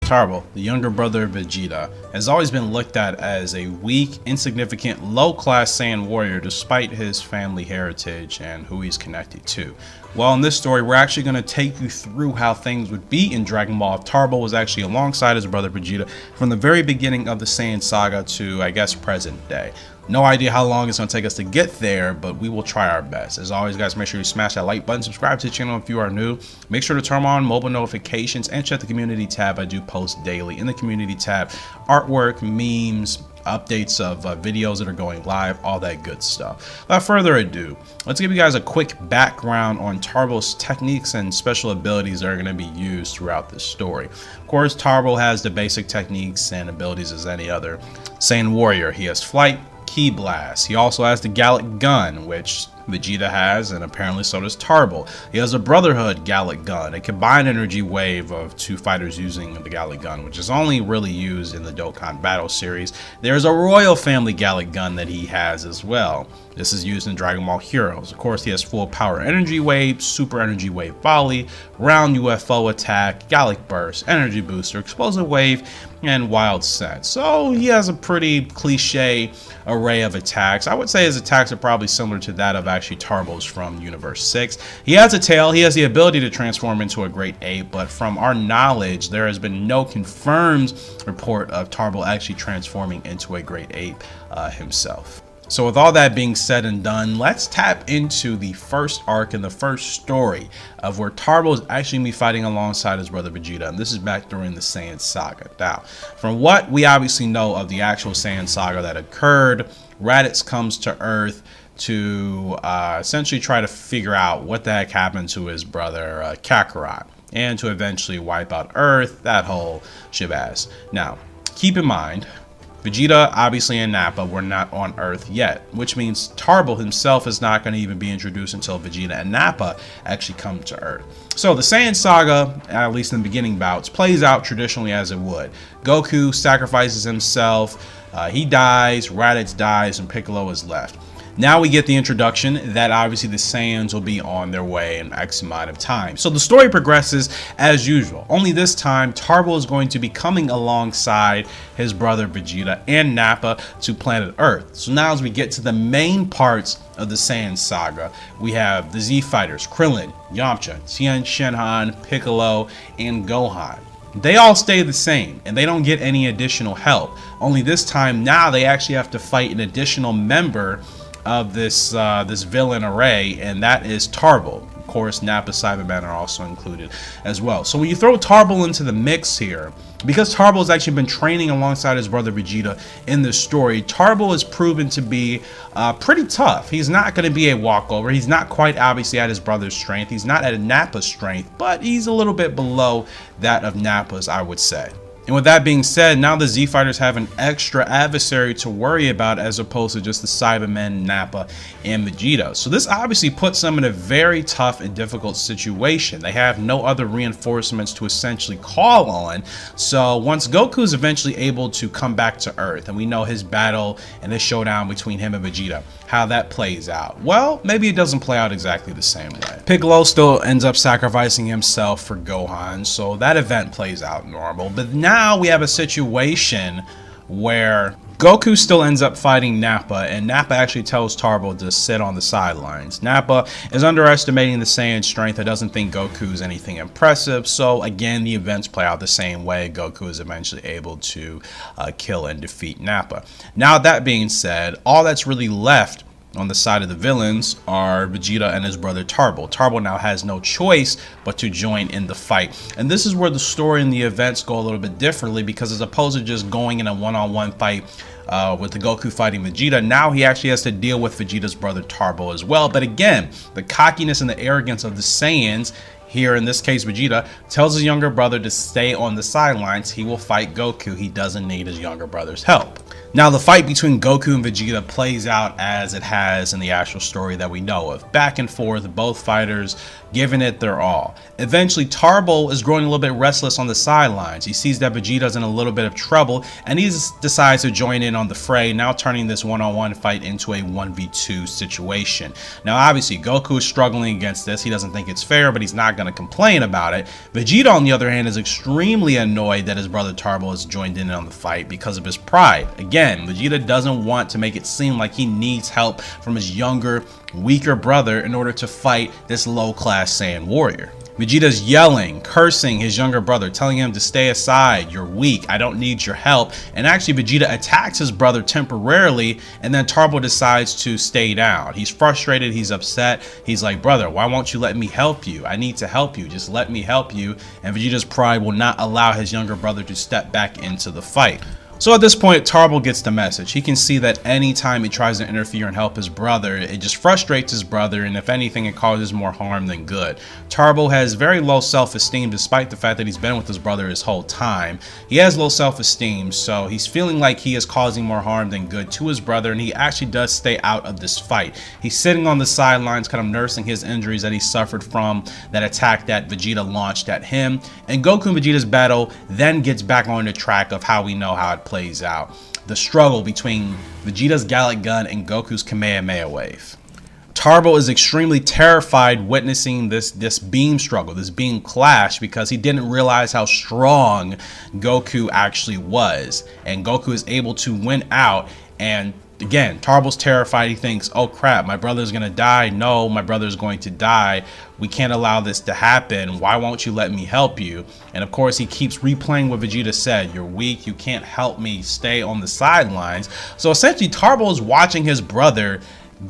Tarble, the younger brother of Vegeta, has always been looked at as a weak, insignificant, low-class Saiyan warrior despite his family heritage and who he's connected to. Well, in this story, we're actually going to take you through how things would be in Dragon Ball if Tarble was actually alongside his brother Vegeta from the very beginning of the Saiyan saga to, I guess, present day. No idea how long it's going to take us to get there, but we will try our best. As always, guys, make sure you smash that like button, subscribe to the channel if you are new. Make sure to turn on mobile notifications and check the community tab. I do post daily in the community tab, artwork, memes, updates of videos that are going live, all that good stuff. Without further ado, let's give you guys a quick background on Tarble's techniques and special abilities that are going to be used throughout this story. Of course, Tarble has the basic techniques and abilities as any other Saiyan warrior. He has flight, Ki blast. He also has the Gallic gun, which Vegeta has, and apparently so does Tarble. He has a Brotherhood Gallic gun, a combined energy wave of two fighters using the Gallic gun, which is only really used in the Dokkan Battle series. There's a Royal Family Gallic gun that he has as well. This is used in Dragon Ball Heroes. Of course, he has full power energy wave, super energy wave volley, round UFO attack, Gallic burst, energy booster, explosive wave, and wild sense. So he has a pretty cliche array of attacks. I would say his attacks are probably similar to that of actually Tarble's from Universe 6. He has a tail. He has the ability to transform into a Great Ape, but from our knowledge, there has been no confirmed report of Tarble actually transforming into a Great Ape himself. So with all that being said and done, let's tap into the first arc and the first story of where Tarble is actually going to be fighting alongside his brother Vegeta, and this is back during the Saiyan saga. Now, from what we obviously know of the actual Saiyan saga that occurred, Raditz comes to Earth to essentially try to figure out what the heck happened to his brother Kakarot, and to eventually wipe out Earth, that whole shabazz. Now, keep in mind, Vegeta, obviously, and Nappa were not on Earth yet, which means Tarble himself is not going to even be introduced until Vegeta and Nappa actually come to Earth. So the Saiyan saga, at least in the beginning bouts, plays out traditionally as it would. Goku sacrifices himself, he dies, Raditz dies, and Piccolo is left. Now we get the introduction that obviously the Saiyans will be on their way in X amount of time. So the story progresses as usual. Only this time, Tarble is going to be coming alongside his brother Vegeta and Nappa to planet Earth. So now as we get to the main parts of the Saiyan saga, we have the Z Fighters, Krillin, Yamcha, Tien Shinhan, Piccolo, and Gohan. They all stay the same, and they don't get any additional help. Only this time, now they actually have to fight an additional member of this villain array, and that is Tarble. Of course, Nappa, Cyberman are also included as well. So when you throw Tarble into the mix here, because Tarble has actually been training alongside his brother Vegeta in this story, Tarble is proven to be pretty tough. He's not going to be a walkover. He's not quite obviously at his brother's strength. He's not at Nappa's strength, but he's a little bit below that of Nappa's, I would say. And with that being said, now the Z Fighters have an extra adversary to worry about as opposed to just the Cybermen, Nappa, and Vegeta. So this obviously puts them in a very tough and difficult situation. They have no other reinforcements to essentially call on. So once Goku is eventually able to come back to Earth, and we know his battle and his showdown between him and Vegeta, how that plays out, well, maybe it doesn't play out exactly the same way. Piccolo still ends up sacrificing himself for Gohan, so that event plays out normal. But now we have a situation where Goku still ends up fighting Nappa, and Nappa actually tells Tarble to sit on the sidelines. Nappa is underestimating the Saiyan strength and doesn't think Goku is anything impressive, so again the events play out the same way. Goku is eventually able to kill and defeat Nappa. Now that being said, all that's really left on the side of the villains are Vegeta and his brother Tarble. Tarble now has no choice but to join in the fight. And this is where the story and the events go a little bit differently, because as opposed to just going in a one-on-one fight with the Goku fighting Vegeta, now he actually has to deal with Vegeta's brother Tarble as well. But again, the cockiness and the arrogance of the Saiyans, here in this case Vegeta, tells his younger brother to stay on the sidelines. He will fight Goku. He doesn't need his younger brother's help. Now the fight between Goku and Vegeta plays out as it has in the actual story that we know of. Back and forth, both fighters giving it their all. Eventually, Tarble is growing a little bit restless on the sidelines. He sees that Vegeta's in a little bit of trouble, and he decides to join in on the fray, now turning this one-on-one fight into a 1v2 situation. Now, obviously, Goku is struggling against this. He doesn't think it's fair, but he's not going to complain about it. Vegeta, on the other hand, is extremely annoyed that his brother Tarble has joined in on the fight because of his pride. Again, Vegeta doesn't want to make it seem like he needs help from his younger, weaker brother in order to fight this low-class Saiyan warrior. Vegeta's yelling, cursing his younger brother, telling him to stay aside, you're weak, I don't need your help. And actually Vegeta attacks his brother temporarily, and then Tarble decides to stay down. He's frustrated, he's upset. He's like, brother, why won't you let me help you? I need to help you, just let me help you. And Vegeta's pride will not allow his younger brother to step back into the fight. So at this point, Tarble gets the message. He can see that anytime he tries to interfere and help his brother, it just frustrates his brother, and if anything, it causes more harm than good. Tarble has very low self-esteem despite the fact that he's been with his brother his whole time. He has low self-esteem, so he's feeling like he is causing more harm than good to his brother, and he actually does stay out of this fight. He's sitting on the sidelines, kind of nursing his injuries that he suffered from that attack that Vegeta launched at him, and Goku and Vegeta's battle then gets back on the track of how we know how it plays out. The struggle between Vegeta's Gallic Gun and Goku's Kamehameha Wave. Tarble is extremely terrified witnessing this beam struggle, this beam clash, because he didn't realize how strong Goku actually was. And Goku is able to win out, and again, Tarble's terrified. He thinks, oh crap, my brother's gonna die. No, my brother's going to die. We can't allow this to happen. Why won't you let me help you? And of course, he keeps replaying what Vegeta said. You're weak. You can't help me. Stay on the sidelines. So essentially, Tarble is watching his brother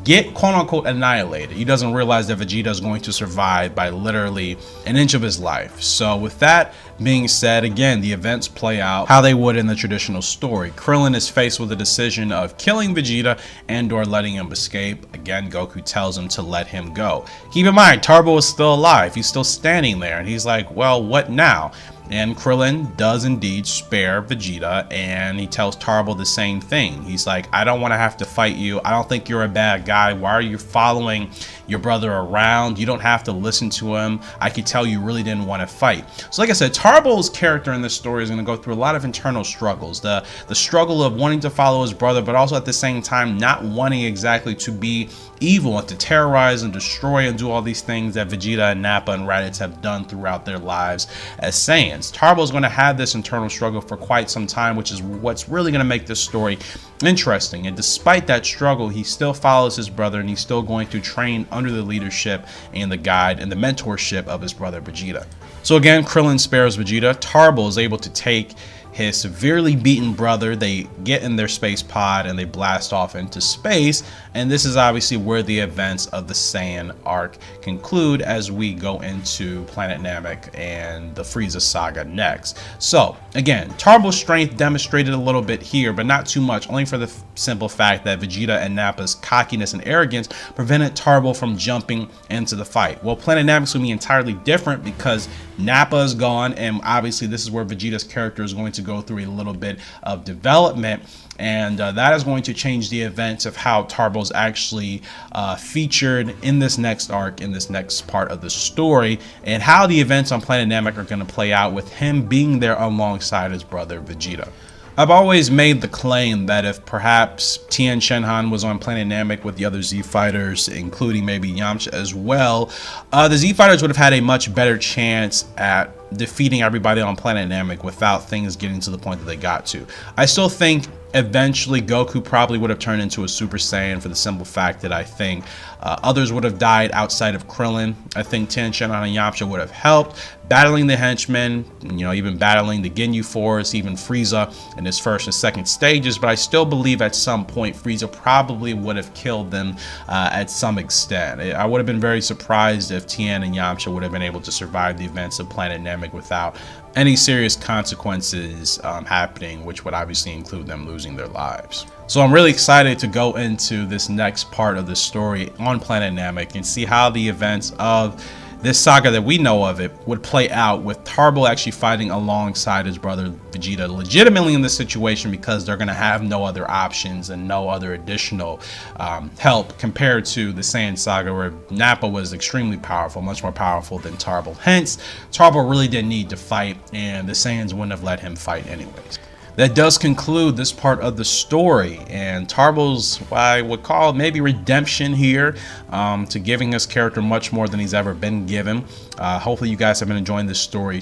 get quote-unquote annihilated. He doesn't realize that Vegeta is going to survive by literally an inch of his life. So with that being said, again, the events play out how they would in the traditional story. Krillin is faced with the decision of killing Vegeta and or letting him escape. Again, Goku tells him to let him go. Keep in mind, Tarble is still alive. He's still standing there, and he's like, well, what now? And Krillin does indeed spare Vegeta, and he tells Tarble the same thing. He's like, I don't want to have to fight you. I don't think you're a bad guy. Why are you following your brother around? You don't have to listen to him. I could tell you really didn't want to fight. So like I said, Tarble's character in this story is going to go through a lot of internal struggles. The struggle of wanting to follow his brother, but also at the same time not wanting exactly to be evil and to terrorize and destroy and do all these things that Vegeta and Nappa and Raditz have done throughout their lives as Saiyans. Tarble is going to have this internal struggle for quite some time, which is what's really going to make this story interesting. And despite that struggle, he still follows his brother, and he's still going to train under the leadership and the guide and the mentorship of his brother Vegeta. So again, Krillin spares Vegeta. Tarble is able to take his severely beaten brother. They get in their space pod and they blast off into space, and this is obviously where the events of the Saiyan arc conclude as we go into Planet Namek and the Frieza saga next. So again, Tarble's strength demonstrated a little bit here, but not too much, only for the simple fact that Vegeta and Nappa's cockiness and arrogance prevented Tarble from jumping into the fight. Well, Planet Namek is going to be entirely different because Nappa is gone, and obviously this is where Vegeta's character is going to go through a little bit of development, and that is going to change the events of how Tarble's actually featured in this next arc, in this next part of the story, and how the events on Planet Namek are going to play out with him being there alongside his brother Vegeta. I've always made the claim that if perhaps Tien Shinhan was on Planet Namek with the other Z Fighters, including maybe Yamcha as well, the Z Fighters would have had a much better chance at defeating everybody on Planet Namek without things getting to the point that they got to. I still think eventually Goku probably would have turned into a Super Saiyan for the simple fact that I think others would have died outside of Krillin. I think Tien Shinhan and Yamcha would have helped battling the henchmen, you know, even battling the Ginyu Force, even Frieza in his first and second stages, but I still believe at some point Frieza probably would have killed them at some extent. I would have been very surprised if Tien and Yamcha would have been able to survive the events of Planet Namek without any serious consequences happening, which would obviously include them losing their lives. So I'm really excited to go into this next part of the story on Planet Namek and see how the events of this saga that we know of it would play out with Tarble actually fighting alongside his brother Vegeta legitimately in this situation, because they're going to have no other options and no other additional help compared to the Saiyan saga, where Nappa was extremely powerful, much more powerful than Tarble. Hence, Tarble really didn't need to fight, and the Saiyans wouldn't have let him fight anyways. That does conclude this part of the story, and Tarble's, what I would call maybe redemption here, to giving this character much more than he's ever been given. Hopefully you guys have been enjoying this story.